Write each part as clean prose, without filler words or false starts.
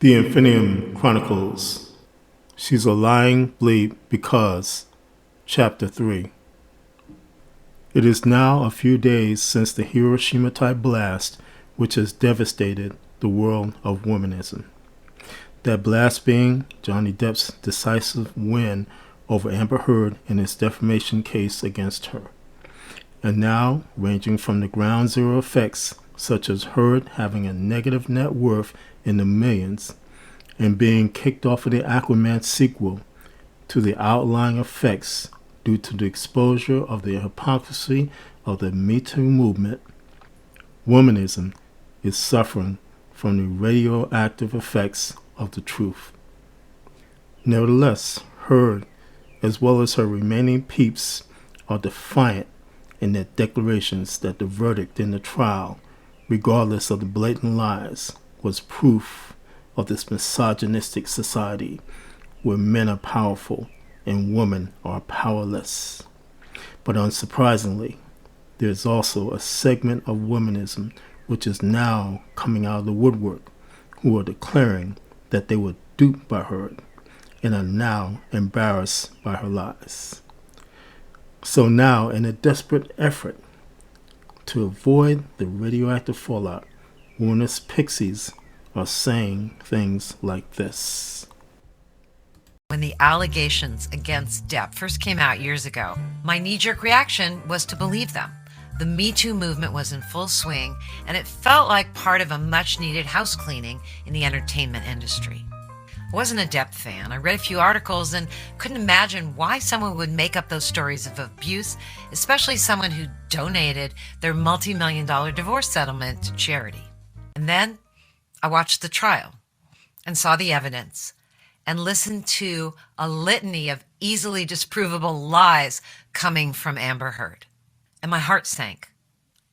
The Infinium Chronicles. She's a lying bleep because. Chapter 3. It is now a few days since the Hiroshima-type blast which has devastated the world of womanism. That blast being Johnny Depp's decisive win over Amber Heard in his defamation case against her. And now, ranging from the ground zero effects such as Heard having a negative net worth in the millions and being kicked off of the Aquaman sequel, to the outlying effects due to the exposure of the hypocrisy of the MeToo movement, womanism is suffering from the radioactive effects of the truth. Nevertheless, Heard, as well as her remaining peeps, are defiant in their declarations that the verdict in the trial, regardless of the blatant lies, was proof of this misogynistic society where men are powerful and women are powerless. But unsurprisingly, there is also a segment of womanism which is now coming out of the woodwork, who are declaring that they were duped by her and are now embarrassed by her lies. So now, in a desperate effort to avoid the radioactive fallout, womanist pixies are saying things like this. When the allegations against Depp first came out years ago, my knee-jerk reaction was to believe them. The Me Too movement was in full swing, and it felt like part of a much-needed house cleaning in the entertainment industry. I wasn't a Depp fan. I read a few articles and couldn't imagine why someone would make up those stories of abuse, especially someone who donated their multi-million-dollar divorce settlement to charity. And then I watched the trial and saw the evidence and listened to a litany of easily disprovable lies coming from Amber Heard. And my heart sank.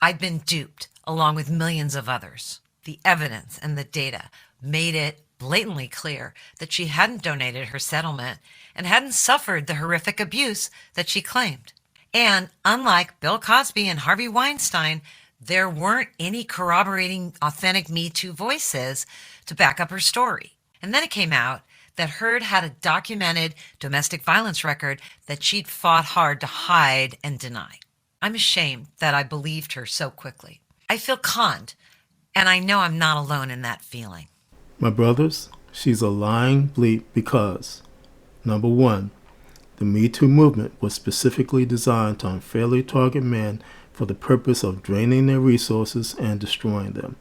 I'd been duped, along with millions of others. The evidence and the data made it blatantly clear that she hadn't donated her settlement and hadn't suffered the horrific abuse that she claimed. And unlike Bill Cosby and Harvey Weinstein, there weren't any corroborating authentic Me Too voices to back up her story. And then it came out that Heard had a documented domestic violence record that she'd fought hard to hide and deny. I'm ashamed that I believed her so quickly. I feel conned, and I know I'm not alone in that feeling. My brothers, she's a lying bleep because, number one, the Me Too movement was specifically designed to unfairly target men for the purpose of draining their resources and destroying them.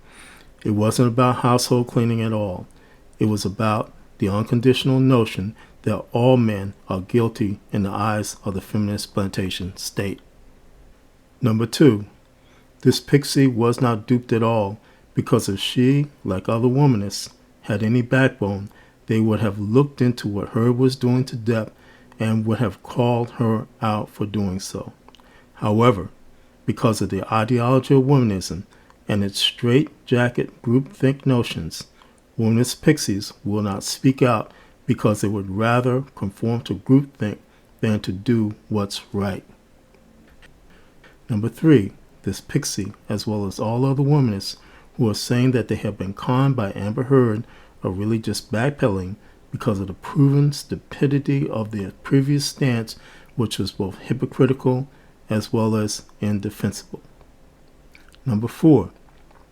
It wasn't about household cleaning at all. It was about the unconditional notion that all men are guilty in the eyes of the feminist plantation state. Number two, this pixie was not duped at all, because if she, like other womanists, had any backbone, they would have looked into what Heard was doing to Depp and would have called her out for doing so. However, because of the ideology of womanism and its straight-jacket groupthink notions, womanist pixies will not speak out because they would rather conform to groupthink than to do what's right. Number three, this pixie, as well as all other womanists who are saying that they have been conned by Amber Heard, are really just backpedaling because of the proven stupidity of their previous stance, which was both hypocritical as well as indefensible. Number four,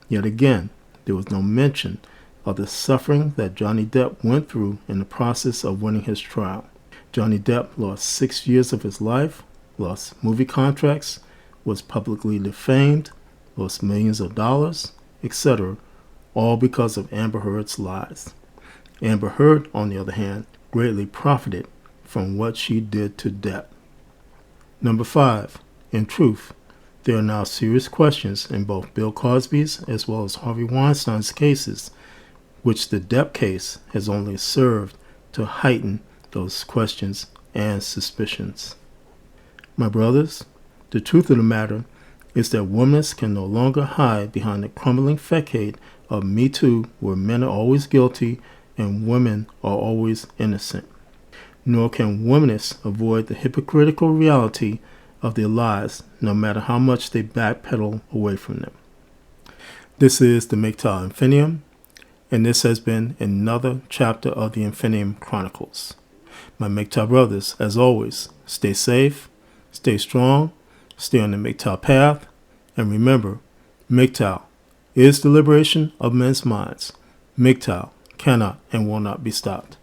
yet again, there was no mention of the suffering that Johnny Depp went through in the process of winning his trial. Johnny Depp lost 6 years of his life, lost movie contracts, was publicly defamed, lost millions of dollars, etc., all because of Amber Heard's lies. Amber Heard, on the other hand, greatly profited from what she did to Depp. Number five, in truth, there are now serious questions in both Bill Cosby's as well as Harvey Weinstein's cases, which the Depp case has only served to heighten those questions and suspicions. My brothers, the truth of the matter is that women can no longer hide behind the crumbling facade of Me Too, where men are always guilty and women are always innocent. Nor can womanists avoid the hypocritical reality of their lies, no matter how much they backpedal away from them. This is the MGTOW Infinium, and this has been another chapter of the Infinium Chronicles. My MGTOW brothers, as always, stay safe, stay strong, stay on the MGTOW path, and remember, MGTOW is the liberation of men's minds. MGTOW cannot and will not be stopped.